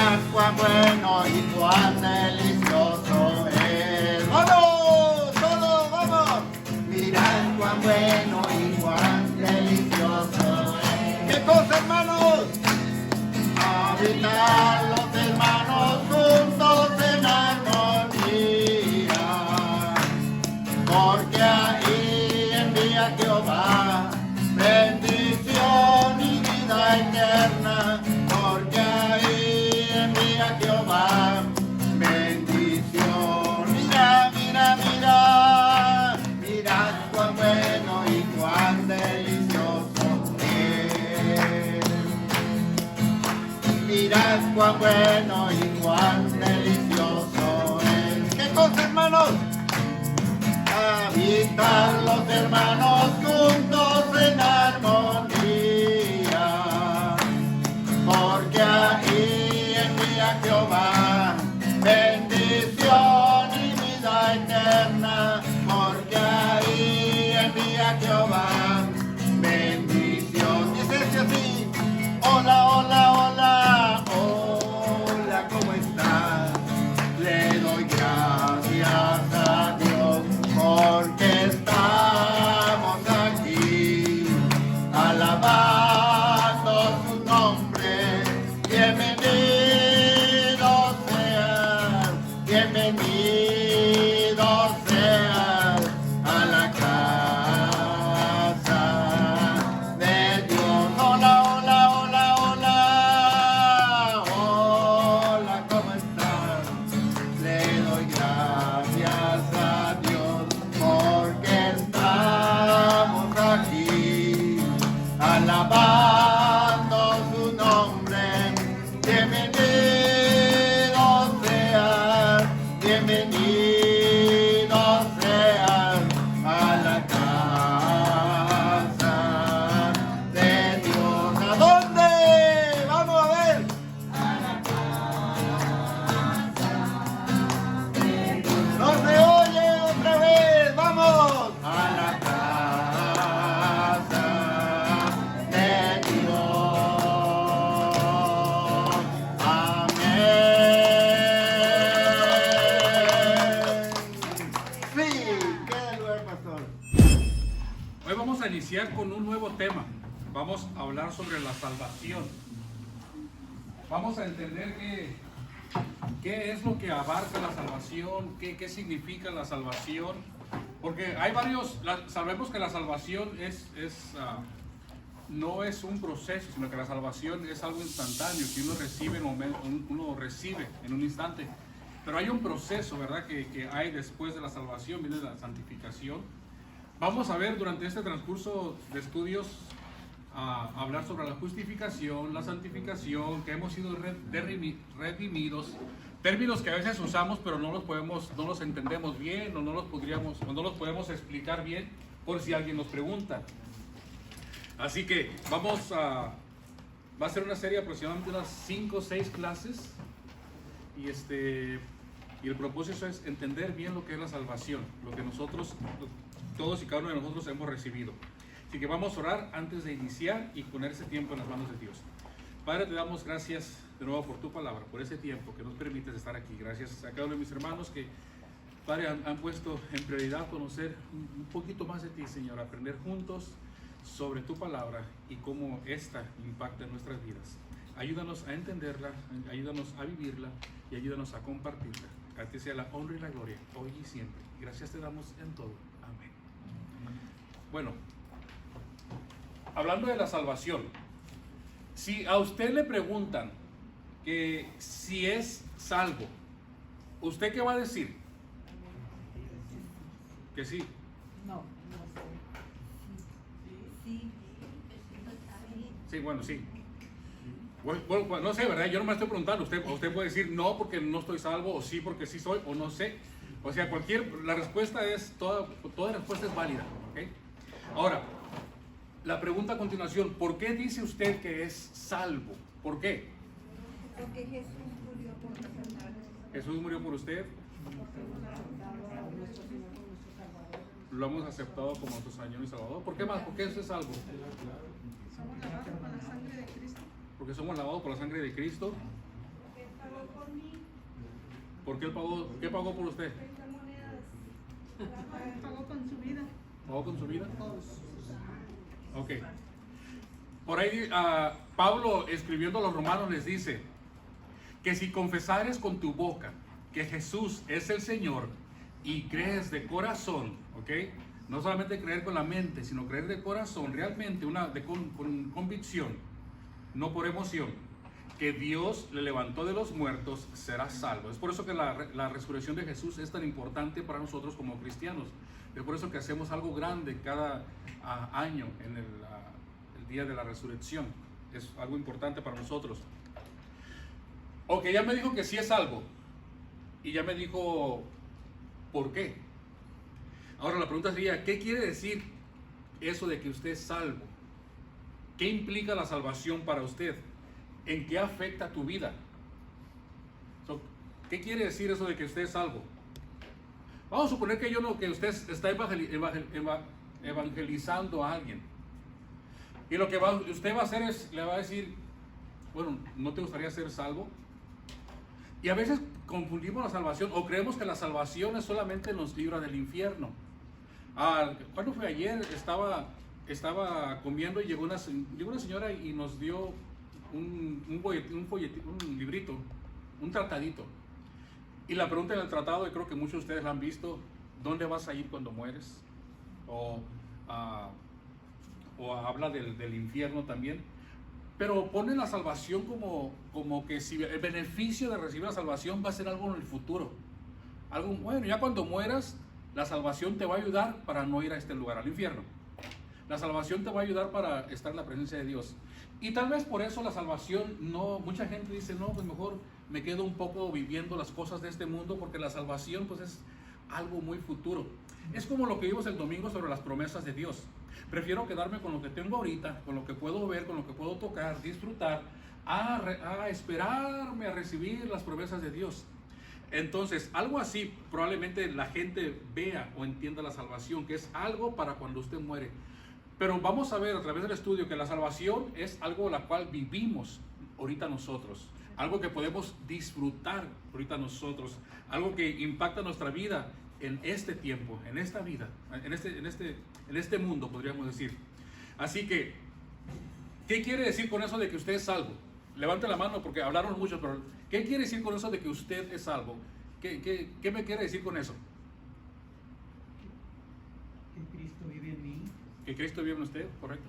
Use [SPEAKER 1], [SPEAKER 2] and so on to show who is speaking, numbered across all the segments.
[SPEAKER 1] Mirad cuán bueno y cuán delicioso es. ¡Vamos! ¡Todos vamos! Mirad cuán bueno y cuán delicioso es. ¿Qué cosa, hermanos? Habitar los hermanos juntos en armonía, porque ahí envía Jehová bendición y vida eterna, porque ahí envía Jehová bendición. Mira, mira, mira, mirad cuán bueno y cuán delicioso es. Mirad cuán bueno y cuán delicioso es. ¿Qué cosa, hermanos? Habitan los hermanos juntos en armonía, porque ahí envía Jehová bendición y vida eterna, porque ahí envía Jehová bendición. Dice así: hola, hola, hola, hola, ¿cómo estás? Le doy gracias a Dios porque estamos aquí alabando su nombre. Bienvenido seas, bienvenido seas a la casa de Dios. Hola, hola, hola, hola, hola, ¿cómo estás? Le doy gracias a Dios porque estamos aquí alabando su nombre. Bienvenido seas, bienvenido seas a la casa de Dios. ¿A dónde? Vamos a ver. No se oye otra vez, vamos a la casa de Dios. Amén. Sí, queda el lugar, pastor.
[SPEAKER 2] Hoy vamos a iniciar con un nuevo tema. Vamos a hablar sobre la salvación. Vamos a entender qué es lo que abarca la salvación, qué significa la salvación. Porque hay varios, sabemos que la salvación no es un proceso, sino que la salvación es algo instantáneo, que uno recibe en un instante. Pero hay un proceso, ¿verdad?, que hay después de la salvación, viene la santificación. Vamos a ver durante este transcurso de estudios a hablar sobre la justificación, la santificación, que hemos sido redimidos, términos que a veces usamos pero no los entendemos bien o no los podemos explicar bien por si alguien nos pregunta. Así que va a ser una serie aproximadamente unas 5 o 6 clases y el propósito es entender bien lo que es la salvación, lo que nosotros, todos y cada uno de nosotros hemos recibido. Así que vamos a orar antes de iniciar y poner ese tiempo en las manos de Dios. Padre, te damos gracias de nuevo por tu palabra, por ese tiempo que nos permites estar aquí. Gracias a cada uno de mis hermanos que, Padre, han puesto en prioridad conocer un poquito más de ti, Señor, aprender juntos sobre tu palabra y cómo esta impacta en nuestras vidas. Ayúdanos a entenderla, ayúdanos a vivirla y ayúdanos a compartirla. A ti sea la honra y la gloria, hoy y siempre. Gracias te damos en todo. Amén. Bueno, hablando de la salvación, si a usted le preguntan que si es salvo, ¿usted qué va a decir? Que sí.
[SPEAKER 3] No sé. Sí.
[SPEAKER 2] Sí, bueno, sí. Bueno, no sé, ¿verdad? Yo no me estoy preguntando. Usted puede decir no porque no estoy salvo, o sí porque sí soy, o no sé. O sea, la respuesta es, toda respuesta es válida, ¿ok? Ahora, la pregunta a continuación, ¿por qué dice usted que es salvo? ¿Por qué?
[SPEAKER 3] Porque Jesús murió por nosotros.
[SPEAKER 2] Jesús murió por usted. Lo hemos aceptado como nuestro Señor y Salvador. ¿Por qué más? ¿Por qué eso es salvo?
[SPEAKER 4] Somos lavados por la sangre de Cristo.
[SPEAKER 2] Porque somos lavados por la sangre de Cristo.
[SPEAKER 3] pagó por mí.
[SPEAKER 2] ¿Por qué él pagó? ¿Qué pagó por usted?
[SPEAKER 3] 30 monedas.
[SPEAKER 4] Pagó con su vida.
[SPEAKER 2] ¿Pagó con su vida? Ok. Por ahí Pablo, escribiendo a los romanos, les dice que si confesares con tu boca que Jesús es el Señor y crees de corazón, ¿ok? No solamente creer con la mente, sino creer de corazón, realmente con convicción, no por emoción, que Dios le levantó de los muertos, serás salvo. Es por eso que la resurrección de Jesús es tan importante para nosotros como cristianos. Es por eso que hacemos algo grande cada año en el día de la resurrección. Es algo importante para nosotros. Ok, ya me dijo que sí es salvo. Y ya me dijo por qué. Ahora la pregunta sería, ¿qué quiere decir eso de que usted es salvo? ¿Qué implica la salvación para usted? ¿En qué afecta tu vida? ¿Qué quiere decir eso de que usted es salvo? Vamos a suponer que usted está evangelizando a alguien. Y lo que usted va a hacer es, le va a decir, bueno, ¿no te gustaría ser salvo? Y a veces confundimos la salvación o creemos que la salvación es solamente nos libra del infierno. ¿Cuándo fue ayer? Estaba comiendo y llegó una señora y nos dio un librito, un tratadito. Y la pregunta en el tratado, y creo que muchos de ustedes la han visto, ¿dónde vas a ir cuando mueres? O habla del infierno también. Pero pone la salvación como que si el beneficio de recibir la salvación va a ser algo en el futuro. Algo bueno, ya cuando mueras, la salvación te va a ayudar para no ir a este lugar, al infierno. La salvación te va a ayudar para estar en la presencia de Dios. Y tal vez por eso la salvación mucha gente dice, no, pues mejor me quedo un poco viviendo las cosas de este mundo, porque la salvación pues es algo muy futuro. Es como lo que vimos el domingo sobre las promesas de Dios. Prefiero quedarme con lo que tengo ahorita, con lo que puedo ver, con lo que puedo tocar, disfrutar, a esperarme a recibir las promesas de Dios. Entonces, algo así probablemente la gente vea o entienda la salvación, que es algo para cuando usted muere. Pero vamos a ver a través del estudio que la salvación es algo la cual vivimos ahorita nosotros, algo que podemos disfrutar ahorita nosotros, algo que impacta nuestra vida en este tiempo, en esta vida, en este mundo, podríamos decir. Así que, ¿qué quiere decir con eso de que usted es salvo? Levante la mano porque hablaron mucho, pero ¿qué quiere decir con eso de que usted es salvo? ¿Qué me quiere decir con eso?
[SPEAKER 4] Que Cristo vive en mí.
[SPEAKER 2] Que Cristo vive en usted, correcto.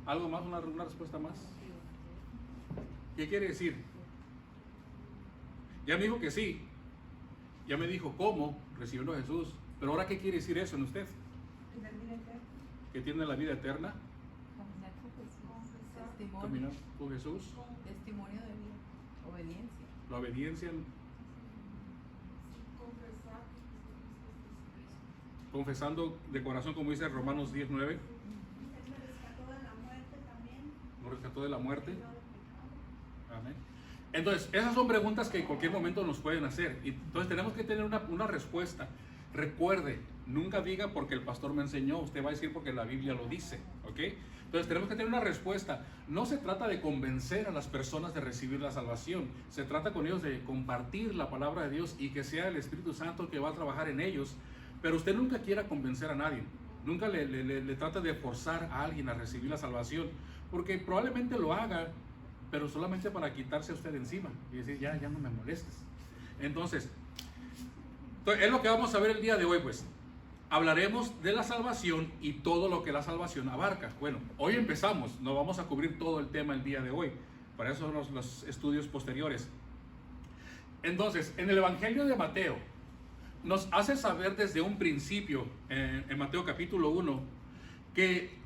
[SPEAKER 2] ¿Algo más? ¿Una respuesta más? ¿Qué quiere decir? Ya me dijo que sí. Ya me dijo cómo recibiendo a Jesús. Pero ahora, ¿qué quiere decir eso en usted? Que tiene la vida eterna. Caminar con Jesús.
[SPEAKER 5] Testimonio de vida. Obediencia.
[SPEAKER 2] La obediencia. Confesando de corazón, como dice Romanos 10:9.
[SPEAKER 3] Él me rescató de la muerte también.
[SPEAKER 2] Nos rescató de la muerte. Amén. Entonces, esas son preguntas que en cualquier momento nos pueden hacer. Y entonces tenemos que tener una respuesta. Recuerde, nunca diga porque el pastor me enseñó, usted va a decir porque la Biblia lo dice, ¿ok? Entonces tenemos que tener una respuesta. No se trata de convencer a las personas de recibir la salvación, se trata con ellos de compartir la palabra de Dios y que sea el Espíritu Santo que va a trabajar en ellos. Pero usted nunca quiera convencer a nadie, nunca le trate de forzar a alguien a recibir la salvación, porque probablemente lo haga, pero solamente para quitarse a usted de encima y decir, ya no me molestes. Entonces, es lo que vamos a ver el día de hoy, pues. Hablaremos de la salvación y todo lo que la salvación abarca. Bueno, hoy empezamos, no vamos a cubrir todo el tema el día de hoy, para eso son los estudios posteriores. Entonces, en el Evangelio de Mateo, nos hace saber desde un principio, en Mateo capítulo 1, que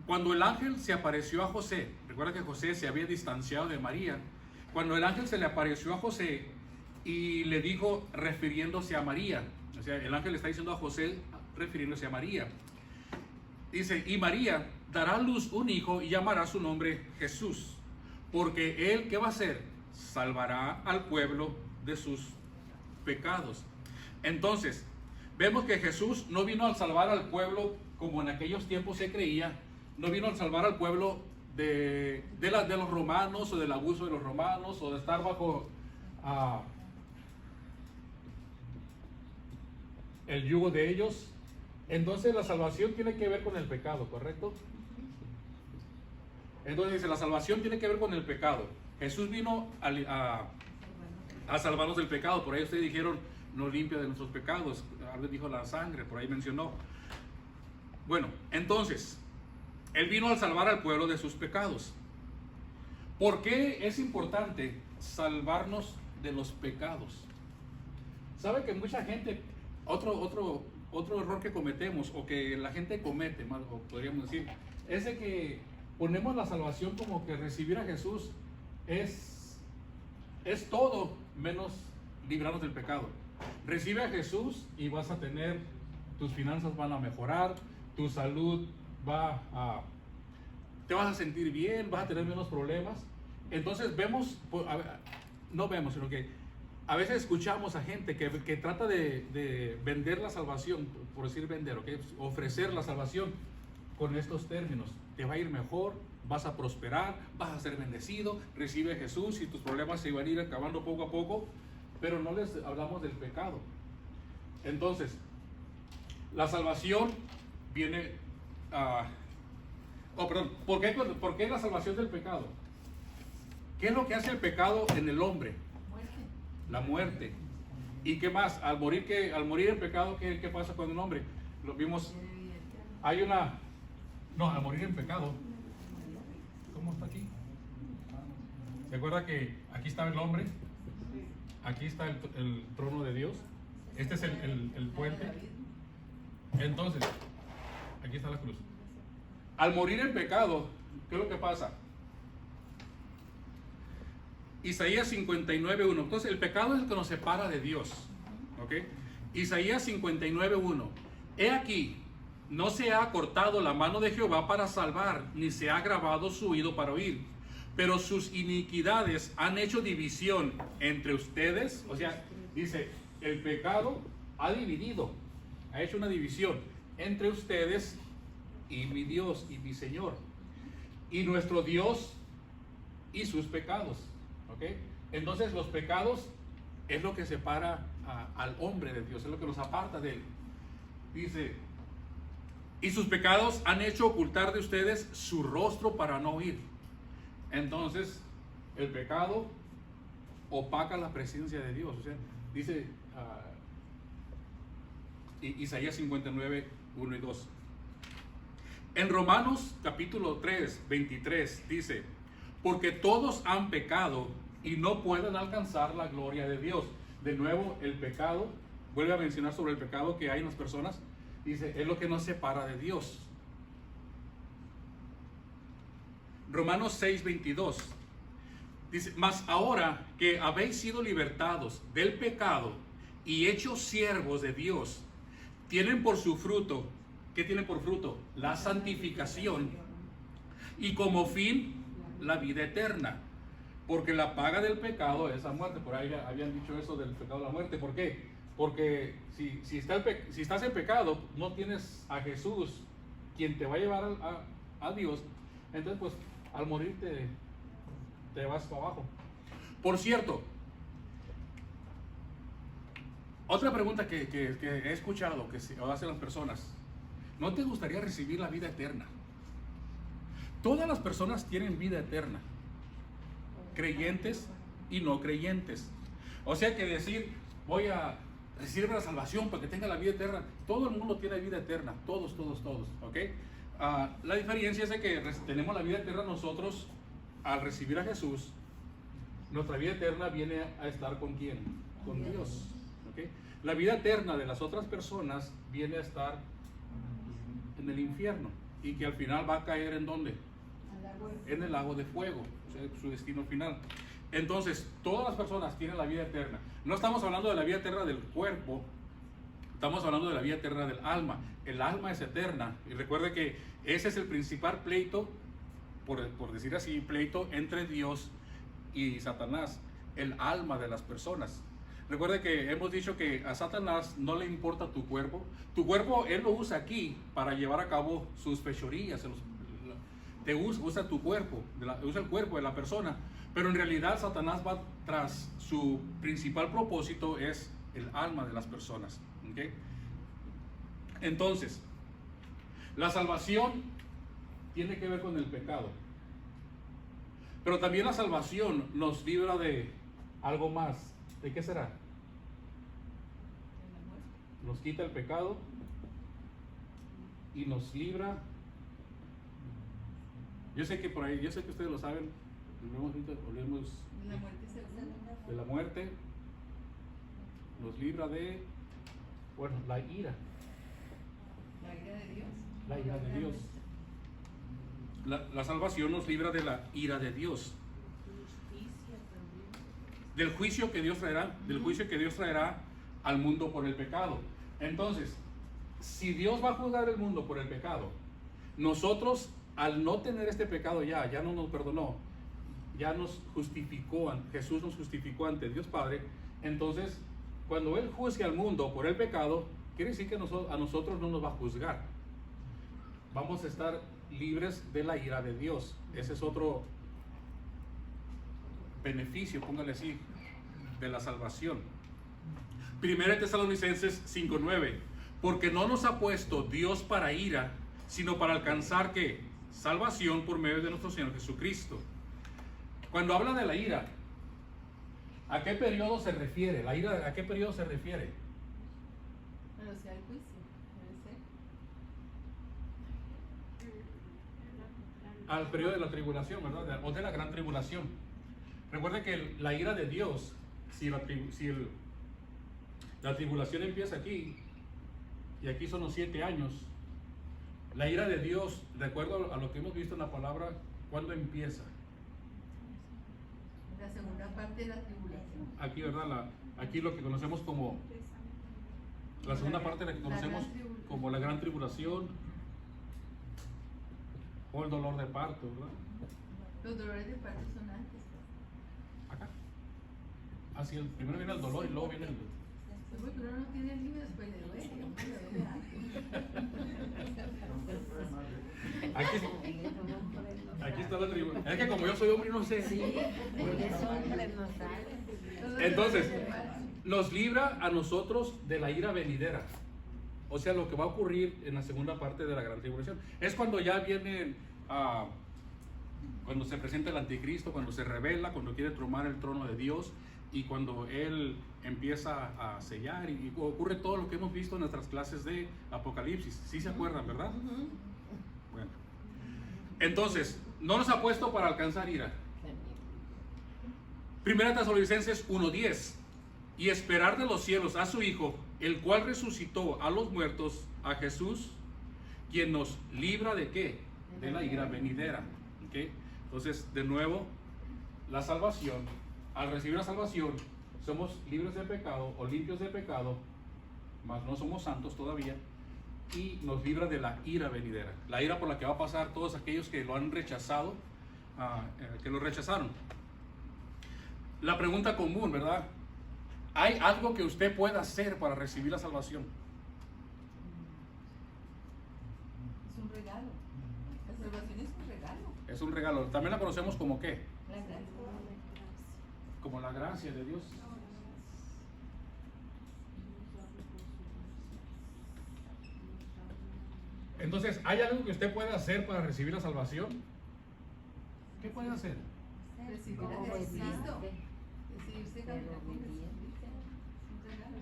[SPEAKER 2] cuando el ángel se apareció a José, recuerda que José se había distanciado de María, cuando el ángel se le apareció a José y le dijo refiriéndose a María, o sea, el ángel le está diciendo a José refiriéndose a María, dice, y María dará a luz un hijo y llamará su nombre Jesús, porque él, ¿qué va a hacer? Salvará al pueblo de sus pecados. Entonces, vemos que Jesús no vino a salvar al pueblo como en aquellos tiempos se creía, no vino a salvar al pueblo de los romanos o del abuso de los romanos o de estar bajo el yugo de ellos. Entonces la salvación tiene que ver con el pecado, ¿correcto? Entonces dice, la salvación tiene que ver con el pecado. Jesús vino a salvarnos del pecado. Por ahí ustedes dijeron, nos limpia de nuestros pecados. Alguien dijo la sangre, por ahí mencionó. Bueno, entonces, Él vino a salvar al pueblo de sus pecados. ¿Por qué es importante salvarnos de los pecados? ¿Sabe que mucha gente, otro error que cometemos, o que la gente comete, más, o podríamos decir, es de que ponemos la salvación como que recibir a Jesús es todo menos librarnos del pecado. Recibe a Jesús y vas a tener, tus finanzas van a mejorar, tu salud te vas a sentir bien, vas a tener menos problemas. Entonces no vemos, sino que a veces escuchamos a gente que trata de vender la salvación, por decir vender, ¿ok? Ofrecer la salvación con estos términos. Te va a ir mejor, vas a prosperar, vas a ser bendecido, recibe a Jesús y tus problemas se van a ir acabando poco a poco, pero no les hablamos del pecado. Entonces, la salvación viene ¿por qué la salvación del pecado? ¿Qué es lo que hace el pecado en el hombre? La muerte. ¿Y qué más? Al morir en pecado, ¿qué pasa con un hombre? Lo vimos, al morir en pecado, ¿cómo está aquí? ¿Se acuerda que aquí estaba el hombre? Aquí está el trono de Dios. Este es el puente. Entonces, aquí está la cruz. Al morir en pecado, ¿qué es lo que pasa? Isaías 59:1. Entonces, el pecado es el que nos separa de Dios. ¿Ok? Isaías 59:1. He aquí, no se ha cortado la mano de Jehová para salvar, ni se ha agravado su oído para oír. Pero sus iniquidades han hecho división entre ustedes. O sea, dice, el pecado ha dividido, ha hecho una división entre ustedes y mi Dios y mi Señor. Y nuestro Dios y sus pecados. ¿Ok? Entonces los pecados es lo que separa al hombre de Dios, es lo que nos aparta de él. Dice, y sus pecados han hecho ocultar de ustedes su rostro para no oír. Entonces, el pecado opaca la presencia de Dios. O sea, dice Isaías 59:1 y 2. En Romanos capítulo 3, 23 dice, porque todos han pecado y no pueden alcanzar la gloria de Dios. De nuevo, el pecado, vuelve a mencionar sobre el pecado que hay en las personas. Dice, es lo que nos separa de Dios. Romanos 6:22 dice, mas ahora que habéis sido libertados del pecado y hechos siervos de Dios, tienen por su fruto, ¿qué tienen por fruto? La santificación y como fin la vida eterna, porque la paga del pecado es la muerte. Por ahí habían dicho eso del pecado de la muerte. ¿Por qué? Porque si estás en pecado, no tienes a Jesús, quien te va a llevar a Dios. Entonces, pues, al morir te vas para abajo. Por cierto, otra pregunta que he escuchado que se hacen las personas: ¿no te gustaría recibir la vida eterna? Todas las personas tienen vida eterna, creyentes y no creyentes. O sea que decir, voy a recibir la salvación para que tenga la vida eterna, todo el mundo tiene vida eterna, todos, ¿ok? La diferencia es de que tenemos la vida eterna nosotros al recibir a Jesús. Nuestra vida eterna viene a estar ¿con quién? Con Dios, ¿ok? La vida eterna de las otras personas viene a estar en el infierno, y que al final va a caer ¿en dónde? En el lago de fuego, o sea, su destino final. Entonces, todas las personas tienen la vida eterna. No estamos hablando de la vida eterna del cuerpo, estamos hablando de la vida eterna del alma. El alma es eterna, y recuerde que ese es el principal pleito, por decir así, pleito entre Dios y Satanás, el alma de las personas. Recuerde que hemos dicho que a Satanás no le importa tu cuerpo. Tu cuerpo él lo usa aquí para llevar a cabo sus fechorías, usa tu cuerpo, usa el cuerpo de la persona, pero en realidad Satanás va tras su principal propósito, es el alma de las personas. ¿Okay? Entonces, la salvación tiene que ver con el pecado, pero también la salvación nos libra de algo más. ¿De qué será? Nos quita el pecado y nos libra. Yo sé que por ahí, yo sé que ustedes lo saben, hablemos
[SPEAKER 5] La muerte segunda.
[SPEAKER 2] de la muerte, nos libra de, bueno, la ira.
[SPEAKER 5] La ira de Dios.
[SPEAKER 2] La ira de Dios. La salvación nos libra de la ira de Dios. Del juicio que Dios traerá al mundo por el pecado. Entonces, si Dios va a juzgar el mundo por el pecado, nosotros al no tener este pecado ya no nos perdonó, ya nos justificó, Jesús nos justificó ante Dios Padre. Entonces, cuando Él juzgue al mundo por el pecado, quiere decir que a nosotros no nos va a juzgar. Vamos a estar libres de la ira de Dios. Ese es otro beneficio, póngale así, de la salvación. Primera de Tesalonicenses 5:9, porque no nos ha puesto Dios para ira, sino para alcanzar ¿qué? Salvación por medio de nuestro Señor Jesucristo. Cuando habla de la ira, ¿a qué periodo se refiere? ¿La ira a qué periodo se refiere?
[SPEAKER 5] Pero sea el juicio. Debe ser.
[SPEAKER 2] Al periodo de la tribulación, ¿verdad? O de la gran tribulación. Recuerde que la ira de Dios, si la tribulación empieza aquí, y aquí son los 7 años, la ira de Dios, de acuerdo a lo que hemos visto en la palabra, ¿cuándo empieza?
[SPEAKER 5] La segunda parte de la tribulación.
[SPEAKER 2] Aquí, ¿verdad? Aquí lo que conocemos como la segunda parte, la que conocemos como la gran tribulación, o el dolor de parto, ¿verdad?
[SPEAKER 5] Los dolores de parto son antes.
[SPEAKER 2] Acá. Así, primero viene el dolor y luego viene el...
[SPEAKER 5] Pues, pero uno no tiene el niño, después le duele. Hombre, le duele algo.
[SPEAKER 2] Aquí está la tribulación. Es que como yo soy hombre no sé. Entonces, nos libra a nosotros de la ira venidera. O sea, lo que va a ocurrir en la segunda parte de la gran tribulación. Es cuando ya viene, cuando se presenta el anticristo, cuando se revela, cuando quiere tomar el trono de Dios y cuando él empieza a sellar y ocurre todo lo que hemos visto en nuestras clases de Apocalipsis. ¿Sí se acuerdan, verdad? Bueno. Entonces, no nos ha puesto para alcanzar ira. Primera Tesalonicenses 1:10, y esperar de los cielos a su Hijo, el cual resucitó a los muertos, a Jesús, quien nos libra de ¿qué? De la ira venidera. ¿Okay? Entonces, de nuevo, la salvación, al recibir la salvación, somos libres de pecado o limpios de pecado, mas no somos santos todavía, y nos libra de la ira venidera, la ira por la que va a pasar todos aquellos que lo han rechazado, que lo rechazaron. La pregunta común, ¿verdad? ¿Hay algo que usted pueda hacer para recibir la salvación?
[SPEAKER 5] Es un regalo. La salvación es un regalo.
[SPEAKER 2] Es un regalo. También la conocemos como ¿qué?
[SPEAKER 5] La gracia.
[SPEAKER 2] Como la gracia de Dios. Entonces, ¿hay algo que usted pueda hacer para recibir la salvación? ¿Qué puede hacer?
[SPEAKER 5] Recibir a Jesucristo. Decidirse caminar con Jesucristo. Es un regalo.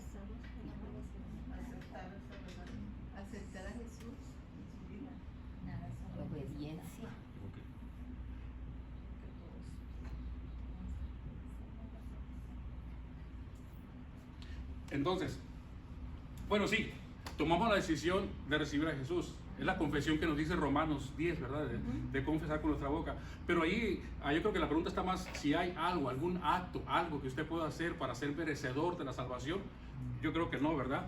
[SPEAKER 5] Aceptar a Jesús en su vida.
[SPEAKER 6] Obediencia.
[SPEAKER 2] Entonces, bueno, sí, tomamos la decisión de recibir a Jesús. Es la confesión que nos dice Romanos 10, ¿verdad? De confesar con nuestra boca. Pero ahí, yo creo que la pregunta está más si hay algo, algún acto, algo que usted pueda hacer para ser merecedor de la salvación. Yo creo que no, ¿verdad?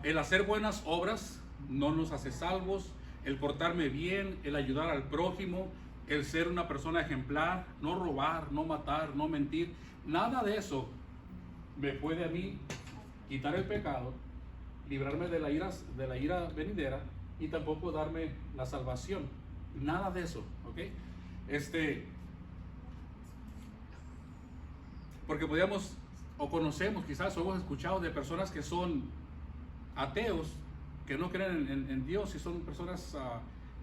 [SPEAKER 2] El hacer buenas obras no nos hace salvos. El portarme bien, el ayudar al prójimo, el ser una persona ejemplar, no robar, no matar, no mentir. Nada de eso me puede a mí quitar el pecado, librarme de la ira venidera y tampoco darme la salvación. Nada de eso, ¿ok? Porque podríamos, o conocemos quizás, o hemos escuchado de personas que son ateos, que no creen en Dios, y son personas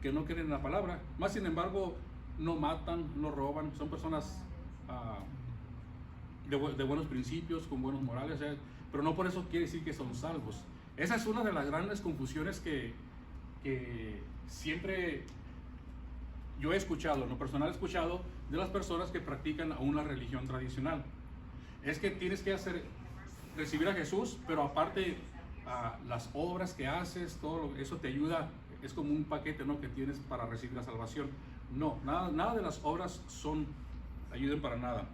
[SPEAKER 2] que no creen en la palabra. Más sin embargo, no matan, no roban, son personas de buenos principios, con buenos morales, pero no por eso quiere decir que son salvos. Esa es una de las grandes confusiones que siempre yo he escuchado, en lo personal he escuchado de las personas que practican aún la religión tradicional. Es que tienes que recibir a Jesús, pero aparte las obras que haces, todo eso te ayuda, es como un paquete, ¿no?, que tienes para recibir la salvación. No, nada de las obras ayuden para nada.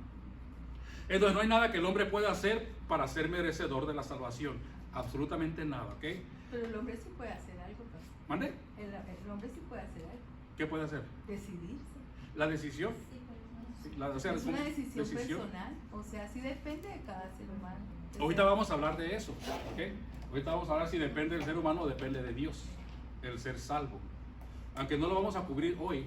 [SPEAKER 2] Entonces no hay nada que el hombre pueda hacer para ser merecedor de la salvación. Absolutamente nada, ¿ok?
[SPEAKER 5] Pero el hombre sí puede hacer algo, pastor.
[SPEAKER 2] ¿Mande?
[SPEAKER 5] El hombre sí puede hacer algo.
[SPEAKER 2] ¿Qué puede hacer?
[SPEAKER 5] Decidirse.
[SPEAKER 2] ¿La decisión? O sea,
[SPEAKER 5] Es una decisión personal, o sea, sí depende de cada ser humano.
[SPEAKER 2] Ahorita vamos a hablar de eso, ¿ok? Ahorita vamos a hablar si depende del ser humano o depende de Dios, el ser salvo. Aunque no lo vamos a cubrir hoy.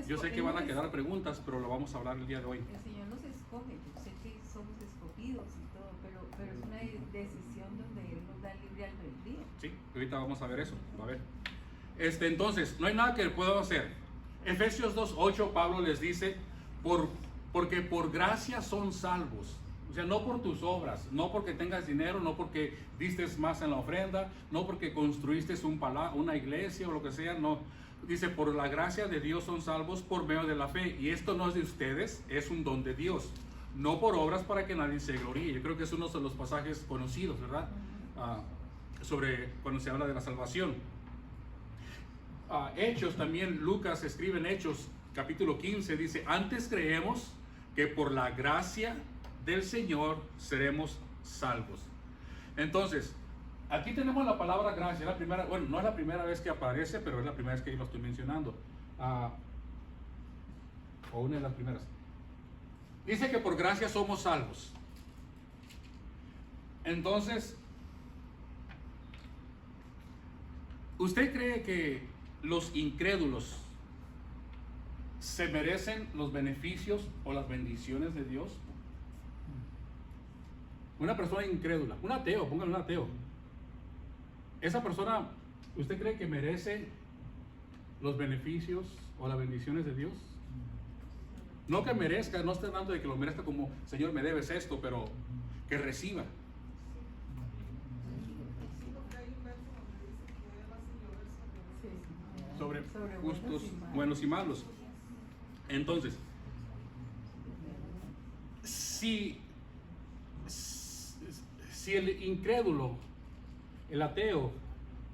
[SPEAKER 2] Yo sé que van a quedar preguntas, pero lo vamos a hablar el día de hoy.
[SPEAKER 5] El Señor nos escoge, yo sé que somos escogidos y todo, pero es una decisión donde Él nos da libre albedrío.
[SPEAKER 2] Sí, ahorita vamos a ver eso, a ver. Entonces, no hay nada que pueda hacer. Efesios 2:8, Pablo les dice, porque por gracia son salvos. O sea, no por tus obras, no porque tengas dinero, no porque diste más en la ofrenda, no porque construiste una iglesia o lo que sea, no. Dice, por la gracia de Dios son salvos por medio de la fe. Y esto no es de ustedes, es un don de Dios. No por obras para que nadie se gloríe. Yo creo que es uno de los pasajes conocidos, ¿verdad? Sobre cuando se habla de la salvación. Hechos también, Lucas escribe en Hechos capítulo 15, dice, antes creemos que por la gracia del Señor seremos salvos. Entonces, aquí tenemos la palabra gracia, la primera, bueno, no es la primera vez que aparece, pero es la primera vez que yo lo estoy mencionando. O una de las primeras. Dice que por gracia somos salvos. Entonces, ¿usted cree que los incrédulos se merecen los beneficios o las bendiciones de Dios? Una persona incrédula, un ateo, póngale un ateo. Esa persona, ¿usted cree que merece los beneficios o las bendiciones de Dios? No que merezca, no estoy hablando de que lo merezca como, Señor, me debes esto, pero que reciba. Sobre justos, buenos y malos. Entonces, si el incrédulo, el ateo,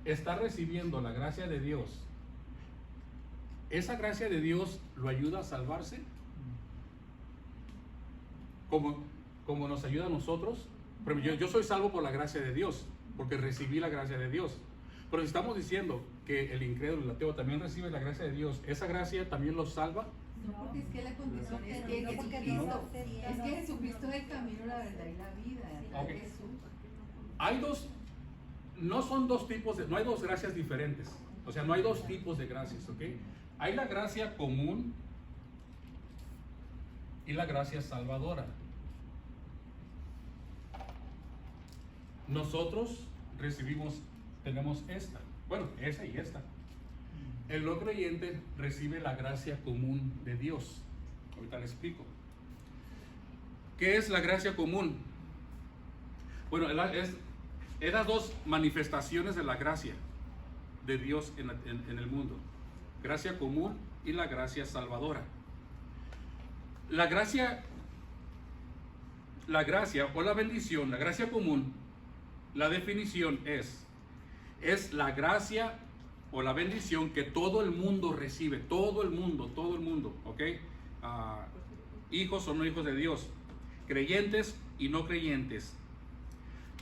[SPEAKER 2] está recibiendo la gracia de Dios, ¿esa gracia de Dios lo ayuda a salvarse? Como nos ayuda a nosotros. Pero yo soy salvo por la gracia de Dios, porque recibí la gracia de Dios. Pero si estamos diciendo que el incrédulo, el ateo, también recibe la gracia de Dios, ¿esa gracia también los salva?
[SPEAKER 5] No, porque es que la condición es
[SPEAKER 3] No,
[SPEAKER 5] que
[SPEAKER 3] porque
[SPEAKER 5] Jesucristo,
[SPEAKER 3] no sería-
[SPEAKER 5] es que Jesucristo es el camino, la verdad y la vida.
[SPEAKER 2] Ok.
[SPEAKER 5] Jesús.
[SPEAKER 2] Hay no hay dos gracias diferentes. O sea, no hay dos tipos de gracias, ¿ok? Hay la gracia común y la gracia salvadora. Nosotros tenemos esta, bueno, esa y esta. El no creyente recibe la gracia común de Dios. Ahorita le explico. ¿Qué es la gracia común? Bueno, es las dos manifestaciones de la gracia de Dios en el mundo. Gracia común y la gracia salvadora. La gracia o la bendición, la gracia común, la definición es la gracia o la bendición que todo el mundo recibe, todo el mundo, ¿ok? Hijos o no hijos de Dios, creyentes y no creyentes.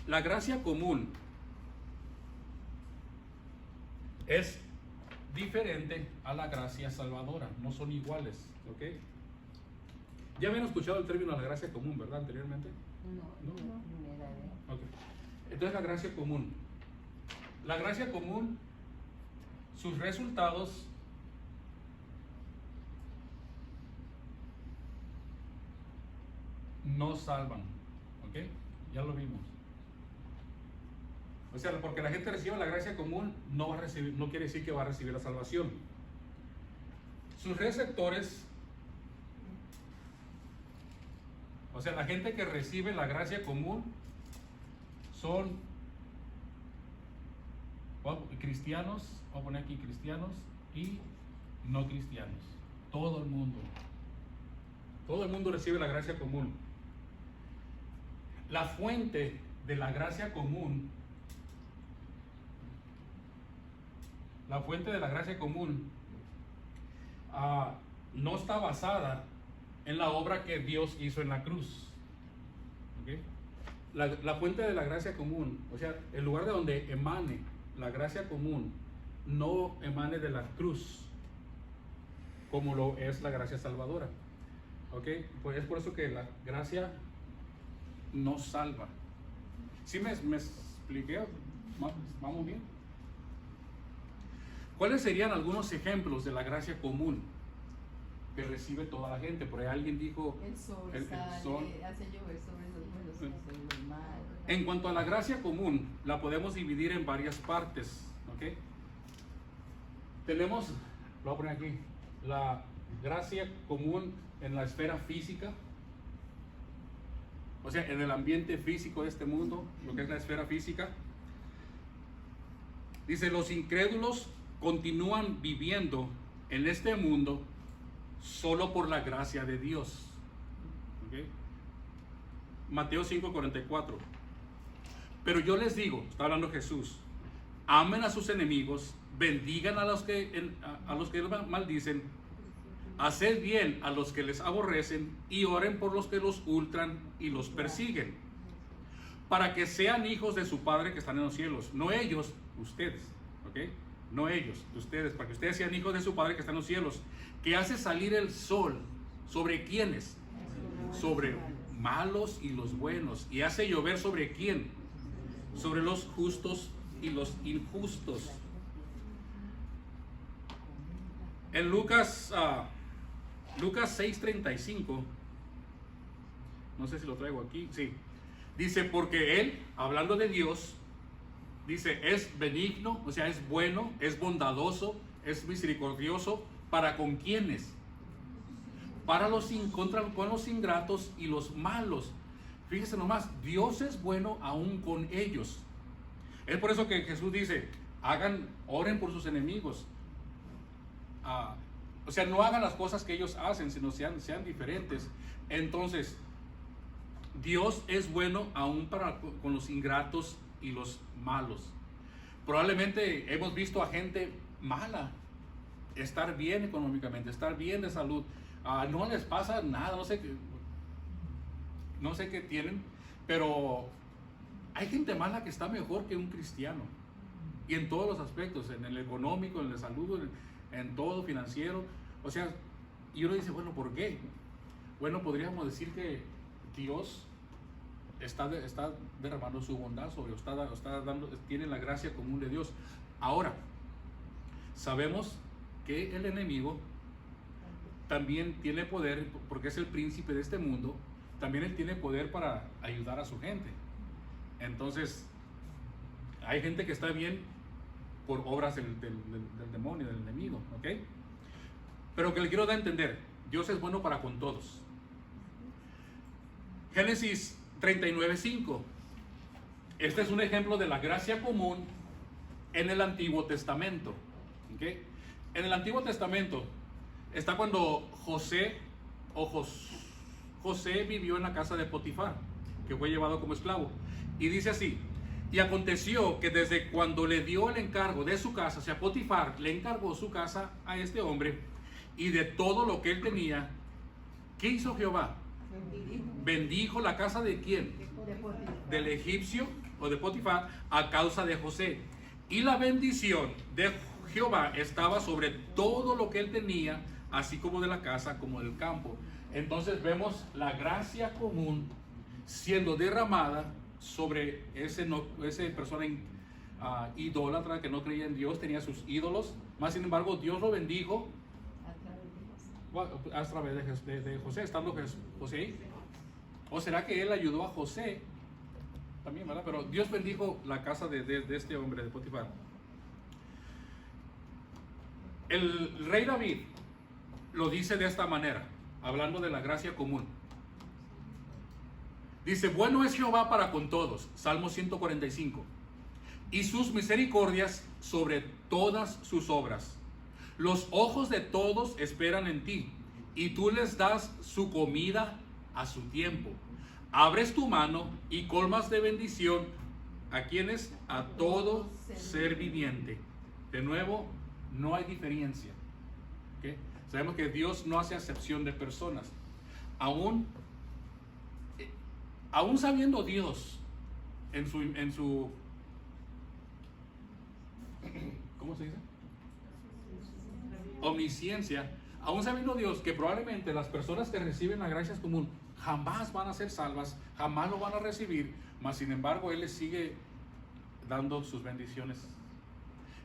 [SPEAKER 2] La gracia común es diferente a la gracia salvadora, no son iguales, ¿ok? Ya habían escuchado el término de la gracia común, ¿verdad? Anteriormente.
[SPEAKER 6] No, primera vez.
[SPEAKER 2] Ok. Entonces la gracia común. La gracia común, sus resultados no salvan. ¿Ok? Ya lo vimos. O sea, porque la gente recibe la gracia común, no va a recibir, no quiere decir que va a recibir la salvación. Sus receptores, o sea, la gente que recibe la gracia común son cristianos, voy a poner aquí cristianos y no cristianos. Todo el mundo. Todo el mundo recibe la gracia común. La fuente de la gracia común, no está basada en la obra que Dios hizo en la cruz. ¿Okay? La fuente de la gracia común, o sea, el lugar de donde emane la gracia común, no emane de la cruz, como lo es la gracia salvadora. ¿Ok? Pues es por eso que la gracia no salva. ¿Sí me expliqué? ¿Vamos bien? ¿Cuáles serían algunos ejemplos de la gracia común que recibe toda la gente? Por ahí alguien dijo
[SPEAKER 5] El sol
[SPEAKER 2] el
[SPEAKER 5] sale,
[SPEAKER 2] sol.
[SPEAKER 5] hace llover sobre los buenos y sobre los malos.
[SPEAKER 2] En cuanto a la gracia común, la podemos dividir en varias partes. ¿Ok? Tenemos, lo voy a poner aquí, la gracia común en la esfera física. O sea, en el ambiente físico de este mundo, lo que es la esfera física. Dice, los incrédulos continúan viviendo en este mundo solo por la gracia de Dios. ¿Okay? Mateo 5:44. Pero yo les digo, está hablando Jesús, amen a sus enemigos, bendigan a los que los maldicen, haced bien a los que les aborrecen y oren por los que los ultran y los persiguen, para que sean hijos de su Padre que están en los cielos. No ellos, ustedes. ¿Ok? No ellos, ustedes, para que ustedes sean hijos de su Padre que está en los cielos, que hace salir el sol sobre quienes, sobre malos y los buenos, y hace llover sobre quién, sobre los justos y los injustos. En Lucas 6:35, no sé si lo traigo aquí, sí, dice, porque él, hablando de Dios, dice, es benigno, o sea, es bueno, es bondadoso, es misericordioso, ¿para con quiénes? Para con los ingratos y los malos. Fíjese nomás, Dios es bueno aún con ellos. Es por eso que Jesús dice, oren por sus enemigos. O sea, no hagan las cosas que ellos hacen, sino sean diferentes. Entonces, Dios es bueno aún con los ingratos y los malos. Probablemente hemos visto a gente mala estar bien económicamente, estar bien de salud, no les pasa nada, no sé qué tienen, pero hay gente mala que está mejor que un cristiano, y en todos los aspectos, en el económico, en el de salud, en todo financiero. O sea, y uno dice, bueno, ¿por qué? Bueno, podríamos decir que Dios está derramando su bondad sobre, tiene la gracia común de Dios. Ahora, sabemos que el enemigo también tiene poder, porque es el príncipe de este mundo, también él tiene poder para ayudar a su gente. Entonces, hay gente que está bien por obras del demonio, del enemigo, ¿ok? Pero que le quiero dar a entender, Dios es bueno para con todos. Génesis 39:5. Este es un ejemplo de la gracia común en el Antiguo Testamento. ¿Okay? En el Antiguo Testamento está cuando José vivió en la casa de Potifar, que fue llevado como esclavo. Y dice así, y aconteció que desde cuando le dio el encargo de su casa, o sea, Potifar le encargó su casa a este hombre, y de todo lo que él tenía, ¿qué hizo Jehová? Bendijo la casa de quién? Del egipcio o de Potifar, a causa de José. Y la bendición de Jehová estaba sobre todo lo que él tenía, así como de la casa como del campo. Entonces vemos la gracia común siendo derramada sobre ese persona idólatra que no creía en Dios, tenía sus ídolos. Más sin embargo, Dios lo bendijo a través de José, estando José ahí. ¿O será que él ayudó a José? También, ¿verdad? Pero Dios bendijo la casa de este hombre, de Potifar. El rey David lo dice de esta manera, hablando de la gracia común. Dice, bueno es Jehová para con todos, Salmo 145, y sus misericordias sobre todas sus obras. Los ojos de todos esperan en ti, y tú les das su comida a su tiempo. Abres tu mano y colmas de bendición a quienes, a todo ser viviente. De nuevo, no hay diferencia. ¿Okay? Sabemos que Dios no hace acepción de personas. Aún sabiendo Dios en su ¿cómo se dice? Omnisciencia, aún sabiendo Dios que probablemente las personas que reciben la gracia común jamás van a ser salvas, jamás lo van a recibir, mas sin embargo Él les sigue dando sus bendiciones.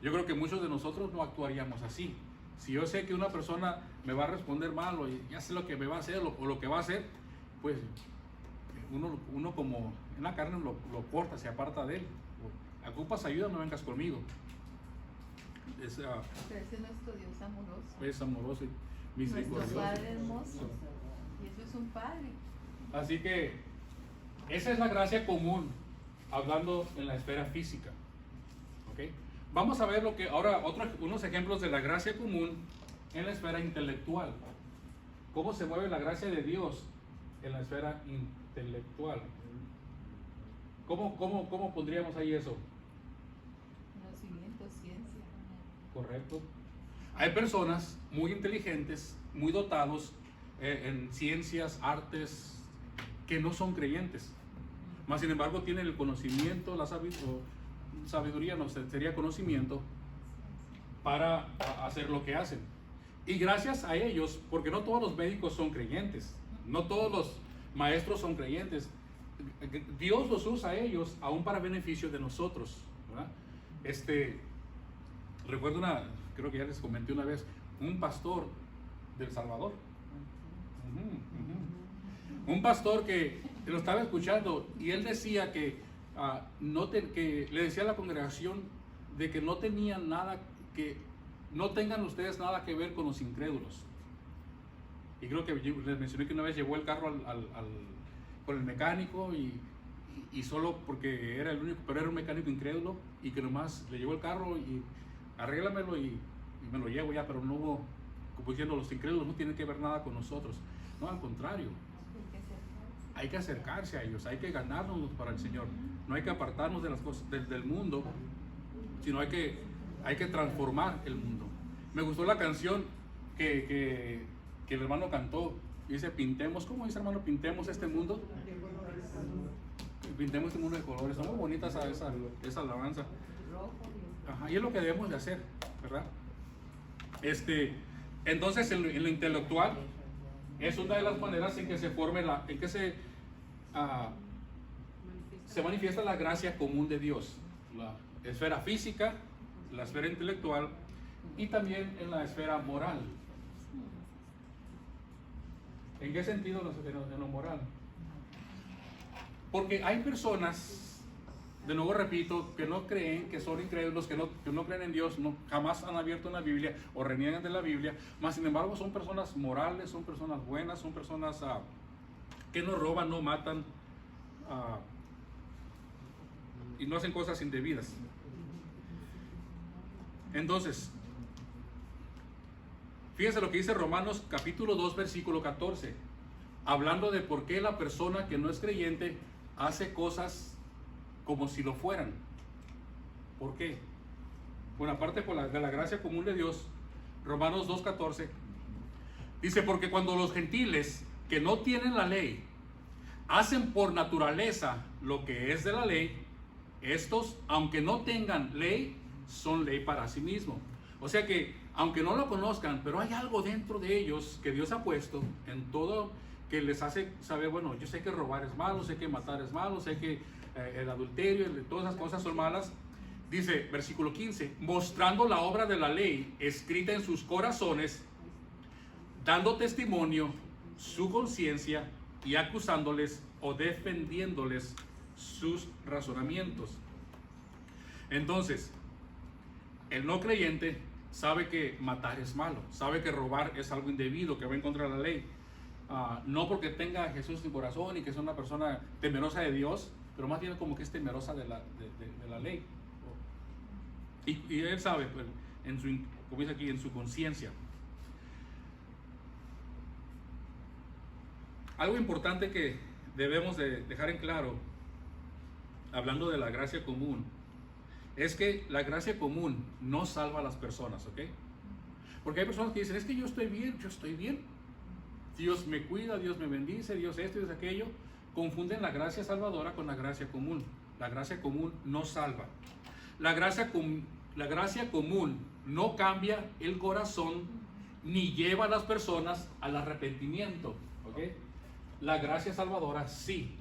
[SPEAKER 2] Yo creo que muchos de nosotros no actuaríamos así. Si yo sé que una persona me va a responder mal, o ya sé lo que me va a hacer o lo que va a hacer, pues uno como en la carne lo corta, se aparta de él. Ocupas ayuda, no vengas conmigo.
[SPEAKER 5] Pero ese es nuestro Dios amoroso.
[SPEAKER 2] Es amoroso y
[SPEAKER 5] Nuestro
[SPEAKER 2] misericordioso.
[SPEAKER 5] Padre hermoso. Y eso es un Padre.
[SPEAKER 2] Así que esa es la gracia común, hablando en la esfera física. ¿Okay? Vamos a ver unos ejemplos de la gracia común en la esfera intelectual. ¿Cómo se mueve la gracia de Dios en la esfera intelectual? ¿Cómo pondríamos ahí eso?
[SPEAKER 5] Conocimiento, ciencia.
[SPEAKER 2] Correcto. Hay personas muy inteligentes, muy dotados en ciencias, artes, que no son creyentes. Mas sin embargo tienen el conocimiento, la sabiduría, no sería conocimiento para hacer lo que hacen. Y gracias a ellos, porque no todos los médicos son creyentes, no todos los maestros son creyentes. Dios los usa a ellos aún para beneficio de nosotros, ¿verdad? Recuerdo creo que ya les comenté una vez, un pastor del Salvador. Un pastor que lo estaba escuchando y él decía que le decía a la congregación de que no tenían nada, que no tengan ustedes nada que ver con los incrédulos. Y creo que les mencioné que una vez llevó el carro con el mecánico y solo porque era el único, pero era un mecánico incrédulo, y que nomás le llevó el carro y arréglamelo y me lo llevo ya, pero no hubo, como diciendo, los incrédulos no tienen que ver nada con nosotros. No, al contrario, hay que acercarse a ellos, hay que ganarnos para el Señor. No hay que apartarnos de las cosas del mundo, sino hay que transformar el mundo. Me gustó la canción que el hermano cantó. Dice, pintemos, ¿cómo dice, hermano? Pintemos este mundo. Pintemos este mundo de colores. Está muy bonita esa alabanza. Ajá, y es lo que debemos de hacer, ¿verdad? Entonces, en lo intelectual es una de las maneras en que se forme se manifiesta la gracia común de Dios. La esfera física, la esfera intelectual y también en la esfera moral. ¿En qué sentido en lo moral? Porque hay personas, de nuevo repito, que no creen, que son incrédulos, que no creen en Dios, jamás han abierto una Biblia o reniegan de la Biblia, mas sin embargo son personas morales, son personas buenas, son personas que no roban, no matan y no hacen cosas indebidas. Entonces, fíjense lo que dice Romanos capítulo 2 versículo 14, hablando de por qué la persona que no es creyente hace cosas como si lo fueran. ¿Por qué? Bueno, aparte de la gracia común de Dios, Romanos 2:14 dice, porque cuando los gentiles que no tienen la ley hacen por naturaleza lo que es de la ley, estos, aunque no tengan ley, son ley para sí mismos. O sea que, aunque no lo conozcan, pero hay algo dentro de ellos que Dios ha puesto en todo, que les hace saber, bueno, yo sé que robar es malo, sé que matar es malo, sé que el adulterio, todas esas cosas son malas. Dice, versículo 15, mostrando la obra de la ley escrita en sus corazones, dando testimonio su conciencia y acusándoles o defendiéndoles sus razonamientos. Entonces, el no creyente sabe que matar es malo, sabe que robar es algo indebido, que va en contra de la ley. No porque tenga a Jesús en su corazón y que sea una persona temerosa de Dios, pero más bien como que es temerosa de la ley. Y él sabe, pues, como dice aquí, en su conciencia. Algo importante que debemos de dejar en claro, hablando de la gracia común, es que la gracia común no salva a las personas, ¿ok? Porque hay personas que dicen, es que yo estoy bien, Dios me cuida, Dios me bendice, Dios esto y Dios aquello. Confunden la gracia salvadora con la gracia común. La gracia común no salva. La gracia común no cambia el corazón ni lleva a las personas al arrepentimiento, ¿ok? La gracia salvadora sí.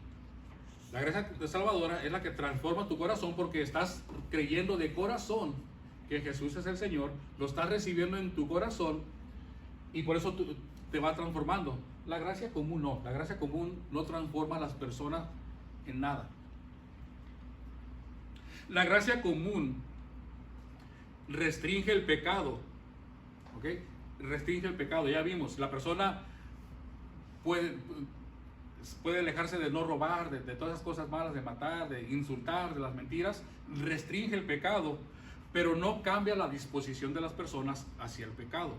[SPEAKER 2] La gracia salvadora es la que transforma tu corazón porque estás creyendo de corazón que Jesús es el Señor, lo estás recibiendo en tu corazón y por eso te va transformando. La gracia común no. La gracia común no transforma a las personas en nada. La gracia común restringe el pecado, ¿ok? Restringe el pecado. Ya vimos, la persona puede alejarse de no robar, de todas esas cosas malas, de matar, de insultar, de las mentiras. Restringe el pecado, pero no cambia la disposición de las personas hacia el pecado,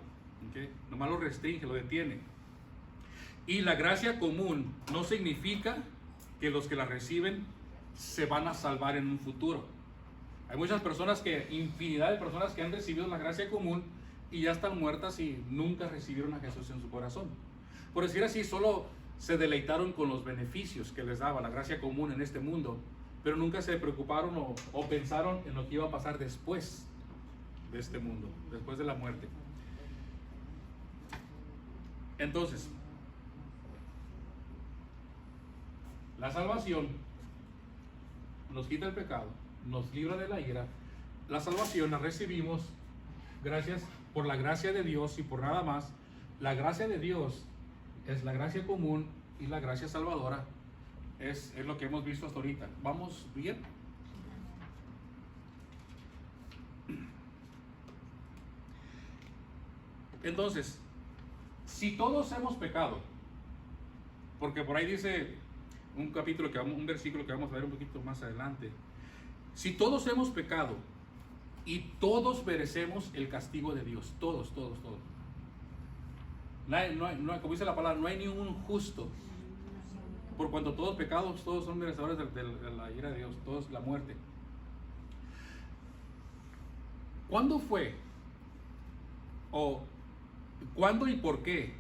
[SPEAKER 2] ¿ok? Nomás lo restringe, lo detiene. Y la gracia común no significa que los que la reciben se van a salvar en un futuro. Hay muchas personas infinidad de personas que han recibido la gracia común y ya están muertas y nunca recibieron a Jesús en su corazón. Por decir así, solo se deleitaron con los beneficios que les daba la gracia común en este mundo, pero nunca se preocuparon o pensaron en lo que iba a pasar después de este mundo, después de la muerte. Entonces, la salvación nos quita el pecado, nos libra de la ira. La salvación la recibimos gracias por la gracia de Dios y por nada más. La gracia de Dios es la gracia común y la gracia salvadora es lo que hemos visto hasta ahorita. ¿Vamos bien? Entonces, si todos hemos pecado, porque por ahí dice un versículo que vamos a ver un poquito más adelante. Si todos hemos pecado y todos merecemos el castigo de Dios, todos. Como dice la palabra, no hay ni un justo. Por cuanto todos pecados, todos son merecedores de la ira de Dios, todos la muerte. ¿Cuándo fue? ¿O cuándo y por qué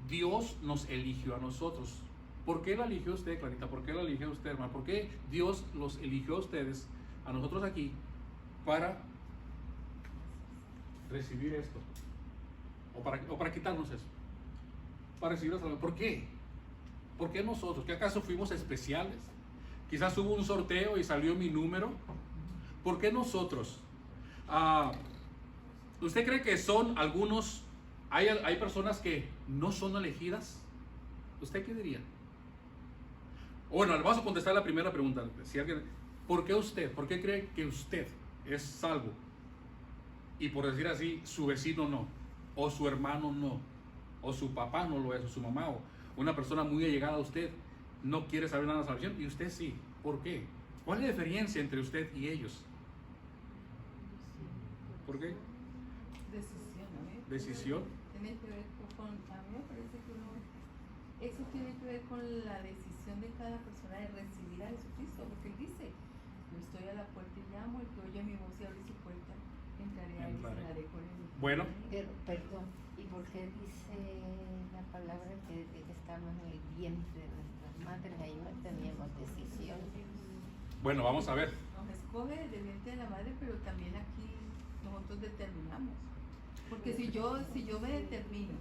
[SPEAKER 2] Dios nos eligió a nosotros? ¿Por qué la eligió usted, Clarita? ¿Por qué la eligió usted, hermano? ¿Por qué Dios los eligió a ustedes, a nosotros aquí, para recibir esto? ¿O para quitarnos eso? Para recibir la salvación. ¿Por qué? ¿Por qué nosotros? ¿Qué acaso fuimos especiales? Quizás hubo un sorteo y salió mi número. ¿Por qué nosotros? ¿Usted cree que son algunos, hay personas que no son elegidas? ¿Usted qué diría? Bueno, vamos a contestar la primera pregunta. Si alguien, ¿por qué usted? ¿Por qué cree que usted es salvo? Y por decir así, su vecino no, o su hermano no, o su papá no lo es, o su mamá, o una persona muy allegada a usted no quiere saber nada de la salvación y usted sí. ¿Por qué? ¿Cuál es la diferencia entre usted y ellos? ¿Por qué?
[SPEAKER 5] Decisión, ¿no?
[SPEAKER 2] Decisión.
[SPEAKER 5] Tiene que ver con, a mí me parece que eso tiene que ver con la decisión de cada persona de recibir a Jesucristo, porque Él dice, yo estoy a la puerta y llamo, el que oye mi voz y abre su puerta, entraré a él y cenaré con él.
[SPEAKER 2] Bueno.
[SPEAKER 6] Pero, perdón, ¿y por qué dice la palabra que desde que estamos en el vientre de nuestras madres, ahí no teníamos decisión?
[SPEAKER 2] Bueno, vamos a ver.
[SPEAKER 5] Nos escoge desde el vientre de la madre, pero también aquí nosotros determinamos. Porque si yo me determino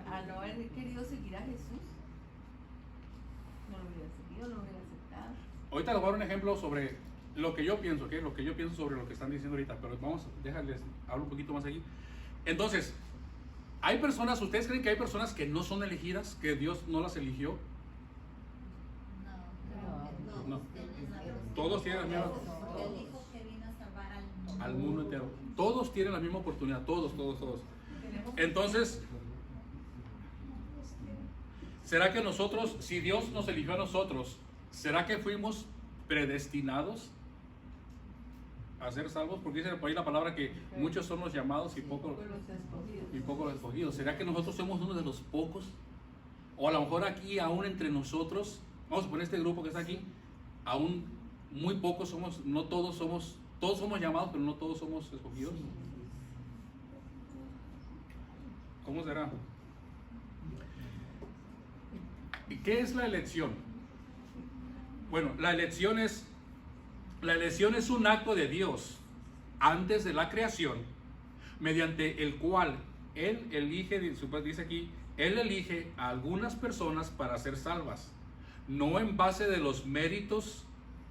[SPEAKER 5] a no haber querido seguir a Jesús, no lo hubiera seguido, no lo hubiera aceptado.
[SPEAKER 2] Ahorita les voy a dar un ejemplo sobre lo que yo pienso, ¿okay? Lo que yo pienso sobre lo que están diciendo ahorita, pero déjales, hablo un poquito más aquí. Entonces, ¿Hay personas, ustedes creen que hay personas que no son elegidas, que Dios no las eligió? No. Todos tienen la misma,
[SPEAKER 3] Él dijo que vino a salvar al mundo.
[SPEAKER 2] al mundo entero. Todos tienen la misma oportunidad, todos. Entonces, ¿será que nosotros, si Dios nos eligió a nosotros, será que fuimos predestinados a ser salvos? Porque dice por ahí la palabra que muchos son los llamados y pocos los escogidos. ¿Será que nosotros somos uno de los pocos? O a lo mejor aquí, aún entre nosotros, vamos a poner este grupo que está aquí, aún muy pocos somos, no todos somos llamados, pero no todos somos escogidos. ¿Cómo será? ¿Y qué es la elección? Bueno, la elección es un acto de Dios antes de la creación, mediante el cual Él elige, dice aquí, Él elige a algunas personas para ser salvas, no en base de los méritos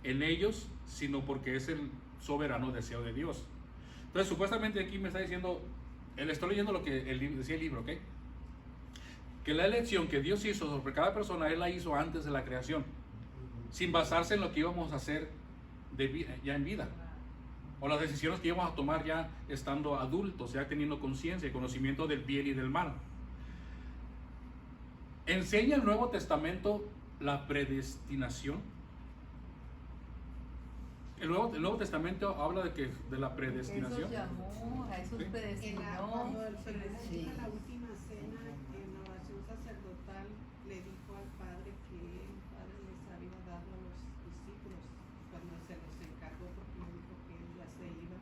[SPEAKER 2] en ellos, sino porque es el soberano deseo de Dios. Entonces, supuestamente aquí me está diciendo, estoy leyendo lo que decía el libro, ¿ok? Que la elección que Dios hizo sobre cada persona, Él la hizo antes de la creación, sin basarse en lo que íbamos a hacer ya en vida, o las decisiones que íbamos a tomar ya estando adultos, ya teniendo conciencia y conocimiento del bien y del mal. ¿Enseña el Nuevo Testamento la predestinación? El Nuevo Testamento habla de la predestinación.
[SPEAKER 5] Jesús llamó, a Jesús
[SPEAKER 2] Sí.
[SPEAKER 5] predestinó.
[SPEAKER 3] Cuando el Señor
[SPEAKER 6] Sí.
[SPEAKER 3] en la última cena, en la oración sacerdotal, le dijo al Padre que el Padre les había dado a los discípulos cuando se los encargó, porque le dijo que él ya se iba.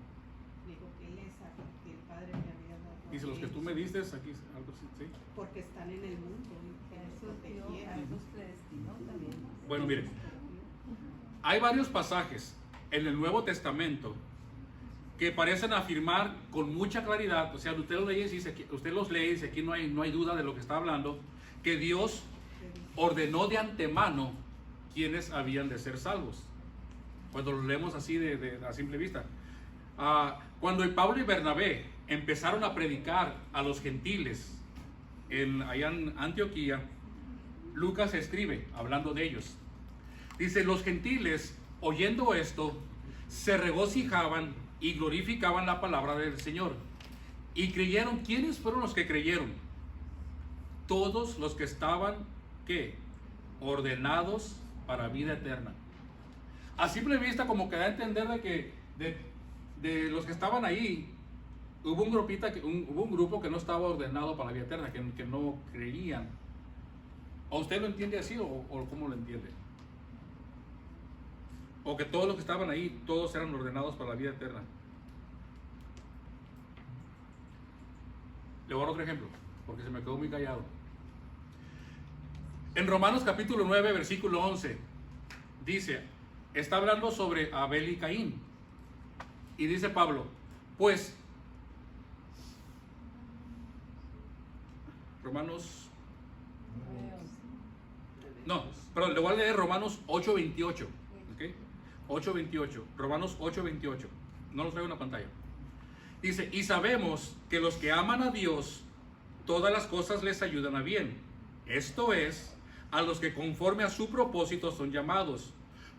[SPEAKER 3] Le dijo que que el Padre le había dado a
[SPEAKER 2] Dice, los que tú
[SPEAKER 3] ellos,
[SPEAKER 2] me diste aquí, algo así, ¿sí?
[SPEAKER 3] porque están en el mundo y que los
[SPEAKER 5] Jesús dio, a
[SPEAKER 3] protegieran.
[SPEAKER 5] Jesús predestinó también.
[SPEAKER 2] Bueno, miren, hay varios pasajes en el Nuevo Testamento que parecen afirmar con mucha claridad, o sea, usted los lee y dice, aquí no hay duda de lo que está hablando, que Dios ordenó de antemano quienes habían de ser salvos. Cuando lo leemos así a simple vista. Cuando Pablo y Bernabé empezaron a predicar a los gentiles allá en Antioquía, Lucas escribe, hablando de ellos. Dice, los gentiles, oyendo esto, se regocijaban y glorificaban la palabra del Señor. Y creyeron. ¿Quiénes fueron los que creyeron? Todos los que estaban, ¿qué? Ordenados para vida eterna. A simple vista, como que da a entender de que de los que estaban ahí, hubo un grupo que no estaba ordenado para la vida eterna, que no creían. ¿O usted lo entiende así o cómo lo entiende? O que todos los que estaban ahí, todos eran ordenados para la vida eterna. Le voy a dar otro ejemplo, porque se me quedó muy callado. En Romanos capítulo 9, versículo 11, dice, está hablando sobre Abel y Caín. Y dice Pablo, pues, le voy a leer Romanos 8:28. ¿Okay? 8:28, Romanos 8:28, no lo traigo en la pantalla. Dice, y sabemos que los que aman a Dios, todas las cosas les ayudan a bien. Esto es, a los que conforme a su propósito son llamados.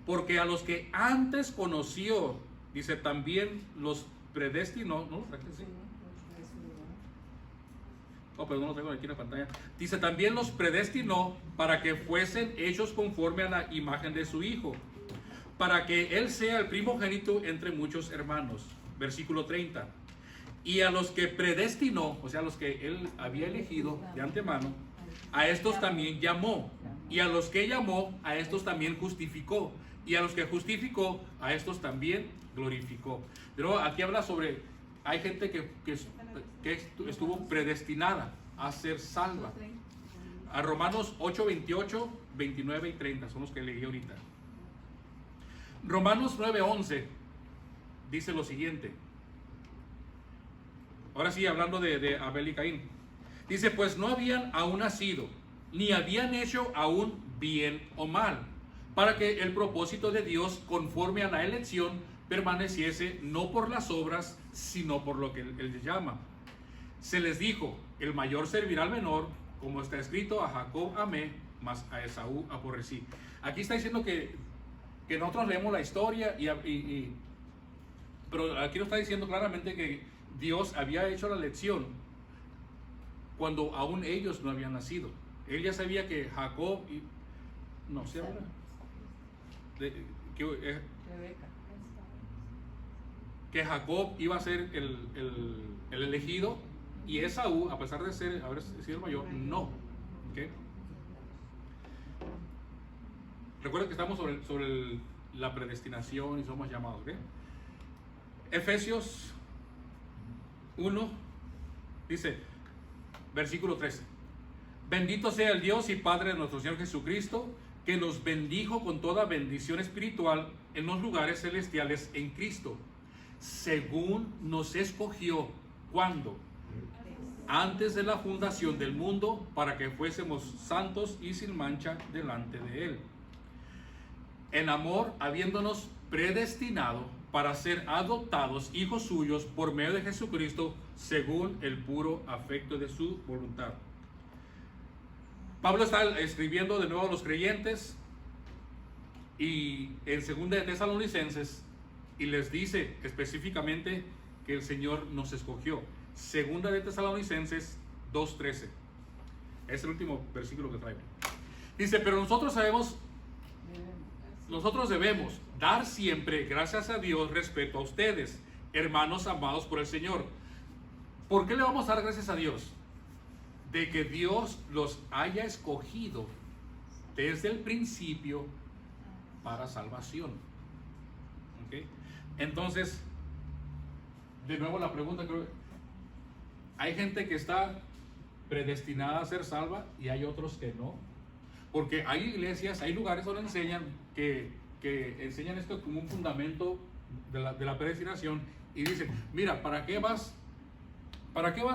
[SPEAKER 2] Porque a los que antes conoció, dice, también los predestinó. ¿No lo traje? Sí. Oh, pero no lo traigo aquí en la pantalla. Dice, también los predestinó para que fuesen hechos conforme a la imagen de su Hijo, para que Él sea el primogénito entre muchos hermanos. Versículo 30. Y a los que predestinó, o sea, a los que Él había elegido de antemano, a estos también llamó. Y a los que llamó, a estos también justificó. Y a los que justificó, a estos también glorificó. Pero aquí habla sobre, hay gente que estuvo predestinada a ser salva. A Romanos 8, 28, 29 y 30 son los que leí ahorita. Romanos 9, 11 dice lo siguiente. Ahora sí, hablando de Abel y Caín. Dice, pues no habían aún nacido, ni habían hecho aún bien o mal, para que el propósito de Dios, conforme a la elección, permaneciese no por las obras, sino por lo que Él llama. se les dijo, el mayor servirá al menor, como está escrito, a Jacob amé, mas a Esaú aborrecí. Aquí está diciendo que nosotros leemos la historia, pero aquí nos está diciendo claramente que Dios había hecho la elección cuando aún ellos no habían nacido. Él ya sabía que Jacob, no sé,
[SPEAKER 5] Rebeca.
[SPEAKER 2] que Jacob iba a ser el elegido, y Esaú, a pesar de haber sido el mayor, no. ¿Okay? Recuerden que estamos sobre la predestinación y somos llamados. ¿Okay? Efesios 1 dice, versículo 13: bendito sea el Dios y Padre de nuestro Señor Jesucristo, que nos bendijo con toda bendición espiritual en los lugares celestiales en Cristo, según nos escogió. ¿Cuándo? Antes de la fundación del mundo, para que fuésemos santos y sin mancha delante de Él, en amor, habiéndonos predestinado para ser adoptados hijos suyos por medio de Jesucristo, según el puro afecto de su voluntad. Pablo está escribiendo de nuevo a los creyentes y en 2 de Tesalonicenses, y les dice específicamente que el Señor nos escogió. 2 de Tesalonicenses 2:13. Es el último versículo que traigo. Dice, pero nosotros debemos dar siempre gracias a Dios respecto a ustedes, hermanos amados por el Señor. ¿Por qué le vamos a dar gracias a Dios? De que Dios los haya escogido desde el principio para salvación. ¿Okay? Entonces, de nuevo la pregunta, creo, hay gente que está predestinada a ser salva y hay otros que no. Porque hay iglesias, hay lugares donde enseñan que enseñan esto como un fundamento de la predestinación, y dicen, mira, ¿para qué vas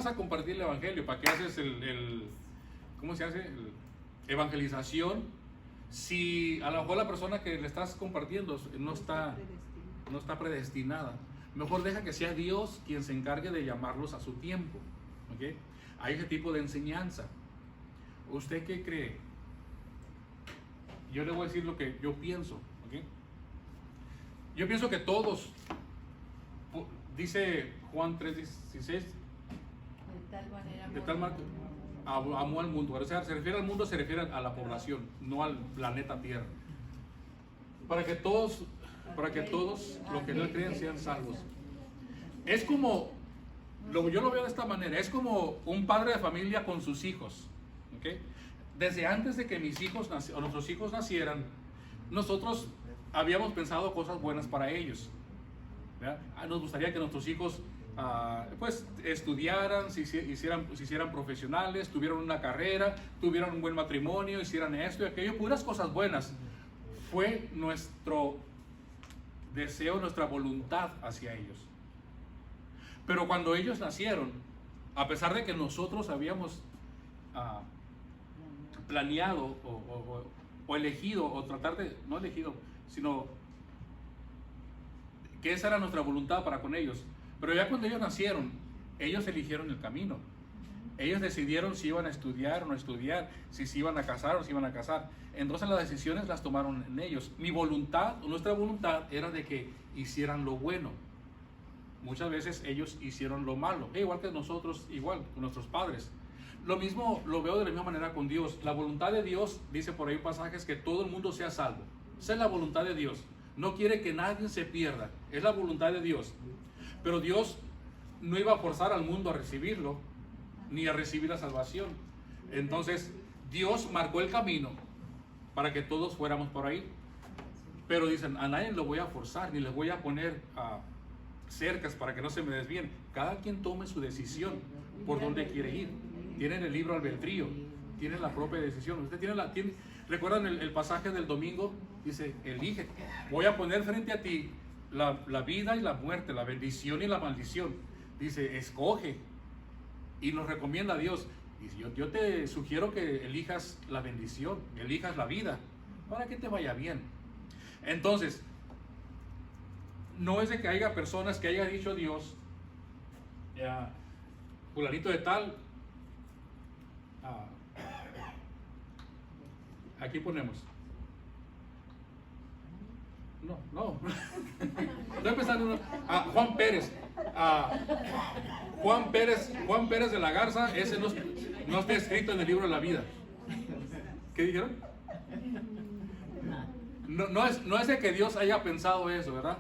[SPEAKER 2] a compartir el evangelio? ¿Para qué haces ¿cómo se hace? Evangelización, si a lo mejor la persona que le estás compartiendo no está predestinada? Mejor deja que sea Dios quien se encargue de llamarlos a su tiempo. ¿Okay? Hay ese tipo de enseñanza. ¿Usted qué cree? Yo le voy a decir lo que yo pienso. ¿Okay? Yo pienso que todos, dice Juan 3:16,
[SPEAKER 5] De
[SPEAKER 2] tal manera amó al mundo. O sea, se refiere al mundo, se refiere a la población, no al planeta Tierra. Para que todos los que no creen sean salvos. Es como, yo lo veo de esta manera, es como un padre de familia con sus hijos. ¿Okay? Desde antes de que nuestros hijos nacieran, nosotros habíamos pensado cosas buenas para ellos. ¿Verdad? Nos gustaría que nuestros hijos pues estudiaran, se hicieran profesionales, tuvieran una carrera, tuvieran un buen matrimonio, hicieran esto y aquello, puras cosas buenas. Fue nuestro deseo, nuestra voluntad hacia ellos. Pero cuando ellos nacieron, a pesar de que nosotros habíamos planeado o elegido, o tratar de, no elegido, sino que esa era nuestra voluntad para con ellos, pero ya cuando ellos nacieron, ellos eligieron el camino. Ellos decidieron si iban a estudiar o no estudiar, si se iban a casar o no se iban a casar. Entonces las decisiones las tomaron en ellos. Mi voluntad, o nuestra voluntad, era de que hicieran lo bueno. Muchas veces ellos hicieron lo malo, igual que nosotros, igual con nuestros padres. Lo mismo lo veo de la misma manera con Dios. La voluntad de Dios, dice por ahí pasajes, que todo el mundo sea salvo. Esa es la voluntad de Dios. No quiere que nadie se pierda. Es la voluntad de Dios. Pero Dios no iba a forzar al mundo a recibirlo, ni a recibir la salvación. Entonces Dios marcó el camino para que todos fuéramos por ahí. Pero dicen, a nadie lo voy a forzar, ni les voy a poner cercas para que no se me desvíen. Cada quien tome su decisión por dónde quiere ir. Tienen el libro albedrío, tienen la propia decisión. Usted ¿recuerdan el pasaje del domingo? Dice, elige. Voy a poner frente a ti la vida y la muerte, la bendición y la maldición. Dice, escoge. Y nos recomienda a Dios. Dice, yo te sugiero que elijas la bendición, elijas la vida, para que te vaya bien. Entonces, no es de que haya personas que haya dicho Dios, fulanito de tal, aquí ponemos. No empezando. Juan Pérez. Juan Pérez de la Garza, ese no está escrito en el libro de la vida. ¿Qué dijeron? No es de que Dios haya pensado eso, ¿verdad?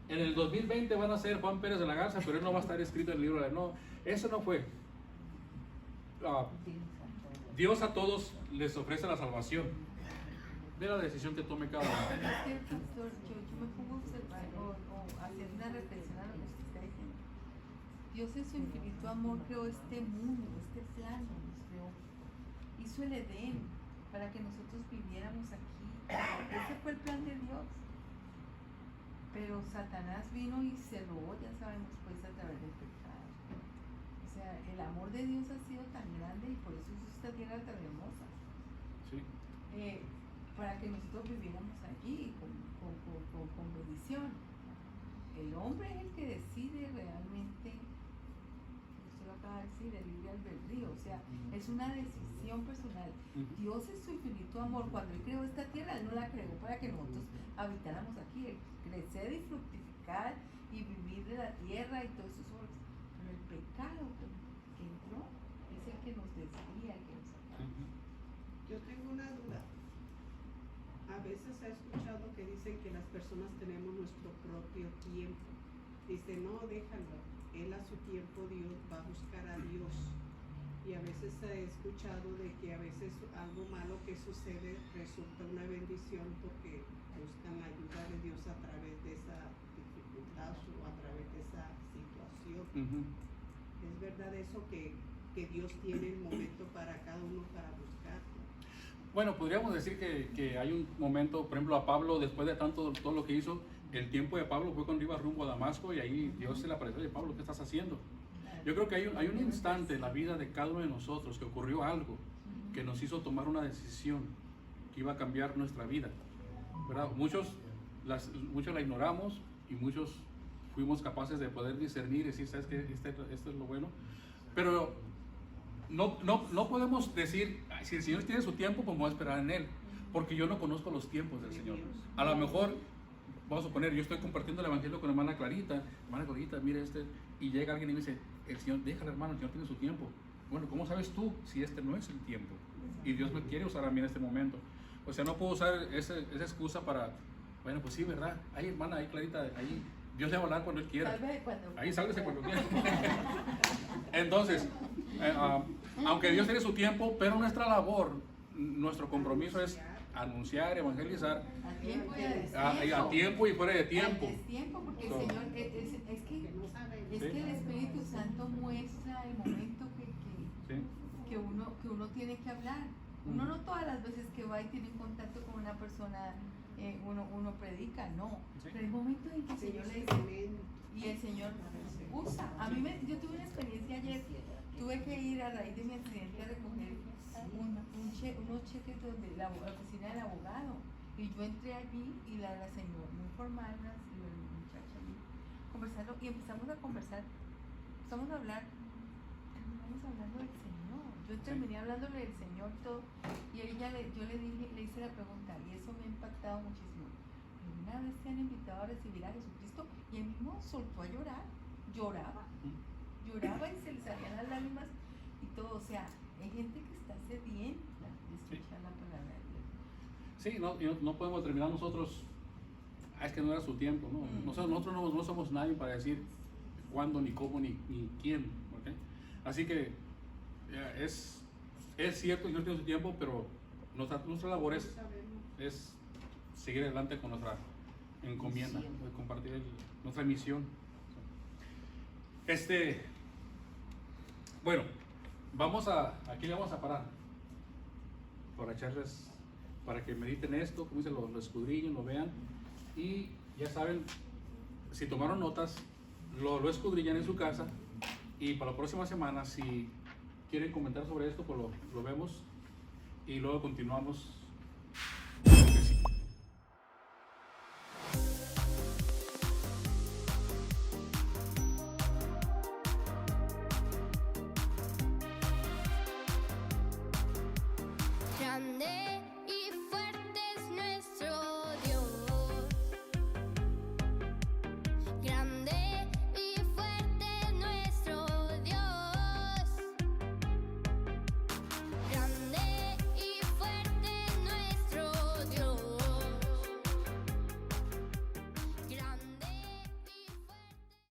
[SPEAKER 2] En el 2020 van a ser Juan Pérez de la Garza, pero él no va a estar escrito en el libro de la vida. No, eso no fue. Dios a todos les ofrece la salvación. Ve la decisión que tome cada uno.
[SPEAKER 5] Es que, pastor, yo me pongo a observar o hacer una reflexión a lo que usted está diciendo. Dios en su infinito amor creó este mundo, este plano, nos creó. Hizo el Edén para que nosotros viviéramos aquí. Ese fue el plan de Dios. Pero Satanás vino y se robó, ya sabemos, pues a través del pecado. O sea, el amor de Dios ha sido tan grande y por eso hizo esta tierra tan hermosa.
[SPEAKER 2] Sí.
[SPEAKER 5] Para que nosotros viviéramos allí con bendición. El hombre es el que decide realmente, usted lo acaba de decir, el libre albedrío, o sea, es una decisión personal. Dios en su infinito amor, cuando Él creó esta tierra, Él no la creó para que nosotros habitáramos aquí, crecer y fructificar y vivir de la tierra y todos esos obras. Pero el pecado que entró es el que nos desvía, el que nos acaba.
[SPEAKER 3] Yo tengo una duda. A veces he escuchado que dicen que las personas tenemos nuestro propio tiempo. Dice, no, déjalo. Él a su tiempo, Dios va a buscar a Dios. Y a veces he escuchado de que a veces algo malo que sucede resulta una bendición porque buscan la ayuda de Dios a través de esa dificultad o a través de esa situación. ¿Es verdad eso que Dios tiene el momento para cada uno para buscarlo?
[SPEAKER 2] Bueno, podríamos decir que hay un momento, por ejemplo, a Pablo, después de todo lo que hizo, el tiempo de Pablo fue cuando iba rumbo a Damasco y ahí Dios se le apareció y dijo, Pablo, ¿qué estás haciendo? Yo creo que hay un instante en la vida de cada uno de nosotros que ocurrió algo que nos hizo tomar una decisión que iba a cambiar nuestra vida, ¿verdad? Muchos la ignoramos y muchos fuimos capaces de poder discernir y decir, ¿sabes qué? Esto es lo bueno, pero no podemos decir, si el Señor tiene su tiempo, pues voy a esperar en Él, porque yo no conozco los tiempos del Señor. A lo mejor, vamos a suponer, yo estoy compartiendo el Evangelio con hermana Clarita, mire y llega alguien y me dice, el Señor, déjale hermano, el Señor tiene su tiempo. Bueno, ¿cómo sabes tú si este no es el tiempo? Y Dios me quiere usar a mí en este momento. O sea, no puedo usar esa excusa para, bueno, pues sí, ¿verdad? Ahí hermana, ahí Clarita, ahí Dios le va a hablar cuando Él quiera. Ahí sálvese cuando quiera. Entonces, aunque Dios tiene su tiempo, pero nuestra labor, nuestro compromiso es anunciar, evangelizar a tiempo y fuera de tiempo.
[SPEAKER 5] A tiempo, porque el Señor es que el Espíritu Santo muestra el momento que uno tiene que hablar. Uno no todas las veces que va y tiene contacto con una persona uno predica, no.
[SPEAKER 2] Sí.
[SPEAKER 5] Pero hay momentos en que el Señor le dice y el Señor usa. Yo tuve una experiencia ayer. Tuve que ir a raíz de mi accidente a recoger unos cheques donde la oficina del abogado. Y yo entré allí y la señora, muy formal, la muchacha allí, conversando, y empezamos a conversar, empezamos a hablar, terminamos hablando del Señor. Yo terminé hablándole del Señor todo, y yo le hice la pregunta, y eso me ha impactado muchísimo. ¿Alguna vez te han invitado a recibir a Jesucristo? Y él mismo soltó a llorar, lloraba y se le salían las lágrimas y todo. O sea, hay gente que está sedienta de escuchar la palabra de Dios.
[SPEAKER 2] Sí, no podemos terminar nosotros, es que no era su tiempo, ¿no? Nosotros no somos nadie para decir cuándo, ni cómo, ni quién, ¿okay? Así que es cierto que no tiene su tiempo, pero nuestra labor es seguir adelante con nuestra encomienda, compartir nuestra misión. Bueno, aquí le vamos a parar para echarles, para que mediten esto, como dice, lo escudriñen, lo vean, y ya saben, si tomaron notas, lo escudriñan en su casa, y para la próxima semana, si quieren comentar sobre esto, pues lo vemos y luego continuamos